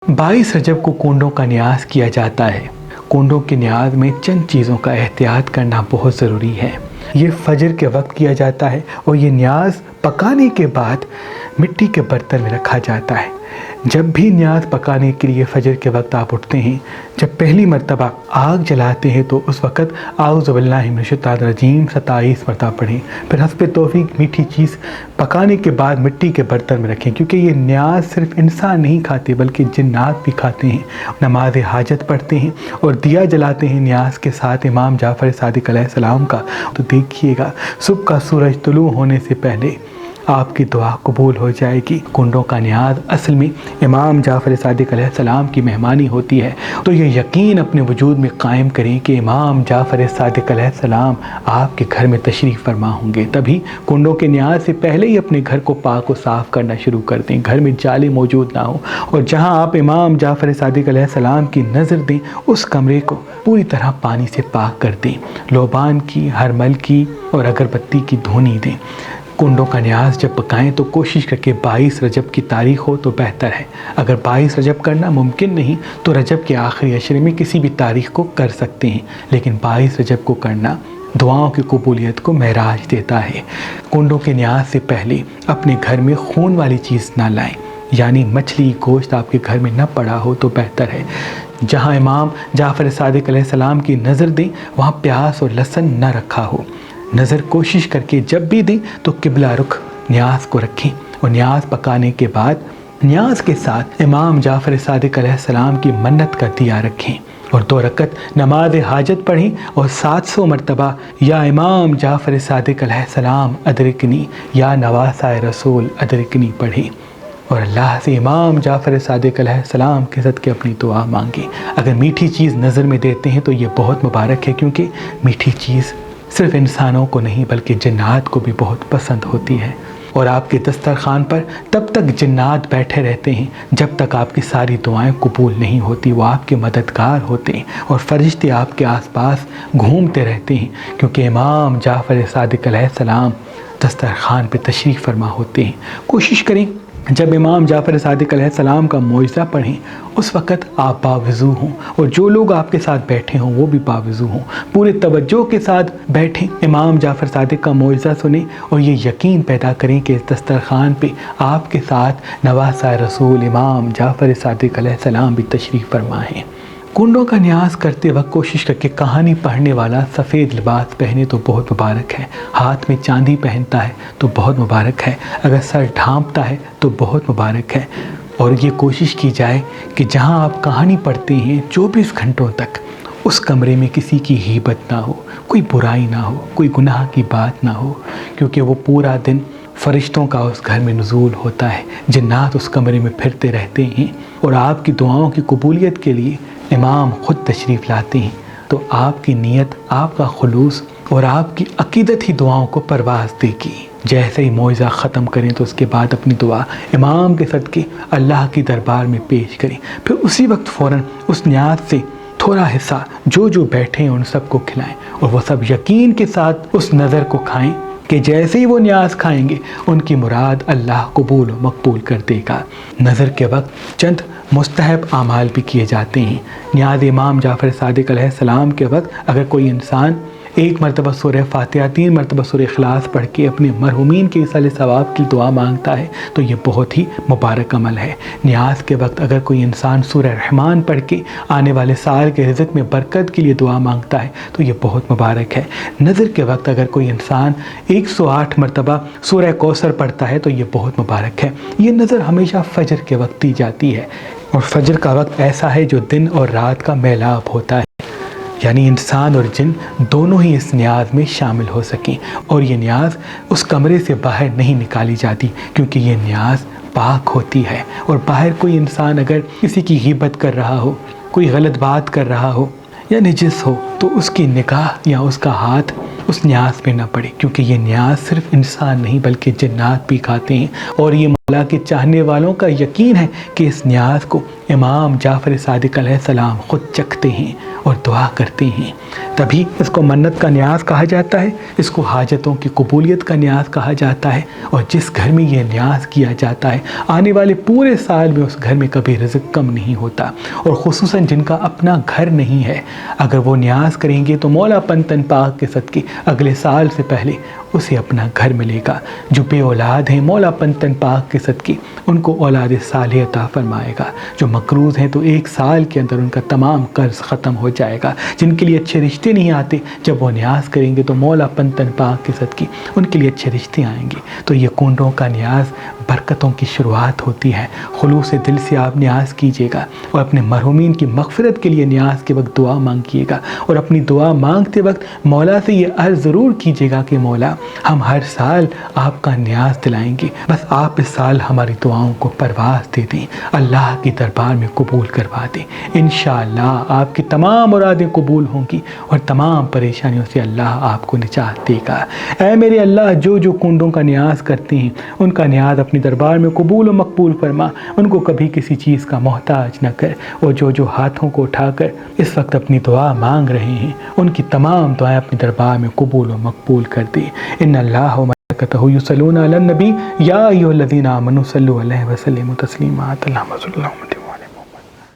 22 रजब को कोंडों का न्यास किया जाता है। कोंडों के न्याज में चंद चीज़ों का एहतियात करना बहुत ज़रूरी है। ये फजर के वक्त किया जाता है और ये न्याज पकाने के बाद मिट्टी के बर्तन में रखा जाता है। जब भी न्याज पकाने के लिए फजर के वक्त आप उठते हैं, जब पहली मर्तबा आग जलाते हैं तो उस वक़्त आऊज़ु बिल्लाहि मिनश्शैतानिर्रजीम 27 मरतबा पढ़ें। फिर हस्बे तौफीक मीठी चीज़ पकाने के बाद मिट्टी के बर्तन में रखें, क्योंकि ये न्याज सिर्फ इंसान नहीं खाते बल्कि जिन्नात भी खाते हैं। नमाज हाजत पढ़ते हैं और दिया जलाते हैं न्याज के साथ इमाम जाफ़र सादिक अलैहिस्सलाम का। तो देखिएगा, सुबह का सूरज तुलू होने से पहले आपकी दुआ कबूल हो जाएगी। कुंडों का न्याज असल में इमाम जाफ़र सादिक अलैहिस्सलाम की मेहमानी होती है। तो ये यकीन अपने वजूद में कायम करें कि इमाम जाफ़र सादिक अलैहिस्सलाम आपके घर में तशरीफ़ फरमा होंगे। तभी कुंडों के न्याज से पहले ही अपने घर को पाक व साफ़ करना शुरू कर दें। घर में जाले मौजूद ना हो और जहाँ आप इमाम जाफ़र सादिक अलैहिस्सलाम की नज़र दें उस कमरे को पूरी तरह पानी से पाक कर दें। लोबान की, हरमल की और अगरबत्ती की धुनी दें। कुंडों का न्याज जब पकाएं तो कोशिश करके 22 रजब की तारीख हो तो बेहतर है। अगर 22 रजब करना मुमकिन नहीं तो रजब के आखिरी अशरे में किसी भी तारीख को कर सकते हैं, लेकिन 22 रजब को करना दुआओं की कबूलियत को महराज देता है। कुंडों के न्याज से पहले अपने घर में खून वाली चीज़ ना लाएं, यानी मछली गोश्त आपके घर में न पड़ा हो तो बेहतर है। जहाँ इमाम जाफ़र सादिक अलैहिस्सलाम की नज़र दें वहाँ प्याज और लहसुन न रखा हो। नज़र कोशिश करके जब भी दें तो किबला रुख न्याज को रखें और न्याज पकाने के बाद न्याज के साथ इमाम जाफ़र सादिक अलैहिस्सलाम की मन्नत का दिया रखें और 2 रकत नमाज हाजत पढ़ें और 700 मरतबा या इमाम जाफ़र सादिक अलैहिस्सलाम अदरिकनी या नवासाए रसूल अदरिकनी पढ़ें और अल्लाह से इमाम जाफ़र सादिक अलैहिस्सलाम के सदक़े अपनी दुआ मांगें। अगर मीठी चीज़ नज़र में देते हैं तो ये बहुत मुबारक है, क्योंकि मीठी चीज़ सिर्फ इंसानों को नहीं बल्कि जिन्नात को भी बहुत पसंद होती है। और आपके दस्तरखान पर तब तक जिन्नात बैठे रहते हैं जब तक आपकी सारी दुआएं कबूल नहीं होती। वो आपके मददगार होते हैं और फरिश्ते आपके आसपास घूमते रहते हैं, क्योंकि इमाम जाफ़र सादिक अलैहिस्सलाम दस्तरखान पे तशरीफ़ फरमा होते हैं। कोशिश करें जब इमाम जाफ़र सादिक अलैहिस्सलाम का मौइज़ा पढ़ें उस वक़्त आप बावज़ू हों और जो लोग आपके साथ बैठे हों वो भी बावज़ू हों। पूरे तवज्जो के साथ बैठें, इमाम जाफ़र सादिक का मौइज़ा सुनें और ये यकीन पैदा करें कि इस दस्तरखान पे आपके साथ नवासा रसूल इमाम जाफ़र सादिक अलैहिस्सलाम भी तशरीफ़ फरमा हैं। कुंडों का न्यास करते वक्त कोशिश करके कहानी पढ़ने वाला सफ़ेद लिबास पहने तो बहुत मुबारक है। हाथ में चांदी पहनता है तो बहुत मुबारक है। अगर सर ढांपता है तो बहुत मुबारक है। और ये कोशिश की जाए कि जहां आप कहानी पढ़ते हैं 24 घंटों तक उस कमरे में किसी की हीबत ना हो, कोई बुराई ना हो, कोई गुनाह की बात ना हो, क्योंकि वो पूरा दिन फरिश्तों का उस घर में नुज़ूल होता है। जिन्नात उस कमरे में फिरते रहते हैं और आपकी दुआओं की कबूलियत के लिए इमाम ख़ुद तशरीफ़ लाते हैं। तो आपकी नीयत, आपका खुलूस और आपकी अकीदत ही दुआओं को परवाज़ देगी। जैसे ही मौइज़ा ख़त्म करें तो उसके बाद अपनी दुआ इमाम के सदक़े अल्लाह की दरबार में पेश करें। फिर उसी वक्त फ़ौरन उस न्याज से थोड़ा हिस्सा जो जो बैठे हैं उन सबको खिलाएं और वो सब यकीन के साथ उस नज़र को खाएं कि जैसे ही वो न्याज खाएंगे उनकी मुराद अल्लाह कबूल व मकबूल कर देगा। नज़र के वक्त चंद मुस्तहब आमाल भी किए जाते हैं। न्याज इमाम जाफ़र सादिक अलैहिस्सलाम के वक्त अगर कोई इंसान 1 मरतबा सूरह फातिहा 3 मरतबा सूरह इखलास पढ़ के अपने मरहूमीन के इसाले सवाब की दुआ मांगता है तो ये बहुत ही मुबारक अमल है। न्याज के वक्त अगर कोई इंसान सूरह रहमान पढ़ के आने वाले साल के रिज़्क़ में बरकत के लिए दुआ मांगता है तो ये बहुत मुबारक है। नज़र के वक्त अगर कोई इंसान 108 मरतबा सूरह कौसर पढ़ता है तो ये बहुत मुबारक है। ये नज़र हमेशा फ़जर के वक्त दी जाती है और फ़जर का वक्त ऐसा है जो दिन और रात का मेलाप होता है, यानी इंसान और जिन दोनों ही इस न्याज में शामिल हो सकें। और ये न्याज उस कमरे से बाहर नहीं निकाली जाती, क्योंकि ये न्याज पाक होती है। और बाहर कोई इंसान अगर किसी की ग़ीबत कर रहा हो, कोई गलत बात कर रहा हो या निजिस हो تو اس کی نگاہ یا اس کا ہاتھ اس نیاز پہ نہ پڑے، کیونکہ یہ نیاز صرف انسان نہیں بلکہ جنات بھی کھاتے ہیں، اور یہ مولا کے چاہنے والوں کا یقین ہے کہ اس نیاز کو امام جعفر صادق علیہ السلام خود چکھتے ہیں اور دعا کرتے ہیں۔ تبھی اس کو منت کا نیاز کہا جاتا ہے، اس کو حاجتوں کی قبولیت کا نیاز کہا جاتا ہے، اور جس گھر میں یہ نیاز کیا جاتا ہے آنے والے پورے سال میں اس گھر میں کبھی رزق کم نہیں ہوتا، اور خصوصاً جن کا اپنا گھر نہیں ہے، اگر وہ نیاز کریں گے تو مولا پنتن پاک کے صدقے اگلے سال سے پہلے اسے اپنا گھر ملے گا۔ جو بے اولاد ہیں مولا پنتن پاک کے صدقے ان کو اولاد صالح عطا فرمائے گا۔ جو مقروض ہیں تو 1 سال کے اندر ان کا تمام قرض ختم ہو جائے گا۔ جن کے لیے اچھے رشتے نہیں آتے، جب وہ نیاز کریں گے تو مولا پنتن پاک کے صدقے ان کے لیے اچھے رشتے آئیں گے۔ تو یہ کنڈوں کا نیاز برکتوں کی شروعات ہوتی ہے۔ خلوص دل سے آپ نیاز کیجیے گا، اور اپنے مرحومین کی مغفرت کے لیے نیاز کے وقت دعا مانگیے گا، اور اپنی دعا مانگتے وقت مولا سے یہ عرض ضرور کیجیے گا کہ مولا ہم ہر سال آپ کا نیاز دلائیں گے، بس آپ اس سال ہماری دعاؤں کو پرواز دے دیں، اللہ کی دربار میں قبول کروا دیں۔ انشاءاللہ آپ کی تمام مرادیں قبول ہوں گی، اور تمام پریشانیوں سے اللہ آپ کو نجات دے گا۔ اے میرے اللہ، جو جو کنڈوں کا نیاز کرتے ہیں ان کا نیاز اپنی دربار میں قبول و مقبول فرما، ان کو کبھی کسی چیز کا محتاج نہ کر، اور جو جو ہاتھوں کو اٹھا کر اس وقت اپنی دعا مانگ رہے ہیں ان کی تمام دعائیں اپنی دربار میں قبول و مقبول کر دے۔ ان اللہ و ملائکتہ یصلون علی النبی یا ایھا الذین آمنوا صلوا علیہ وسلموا تسلیما۔ اللہم صل علی محمد۔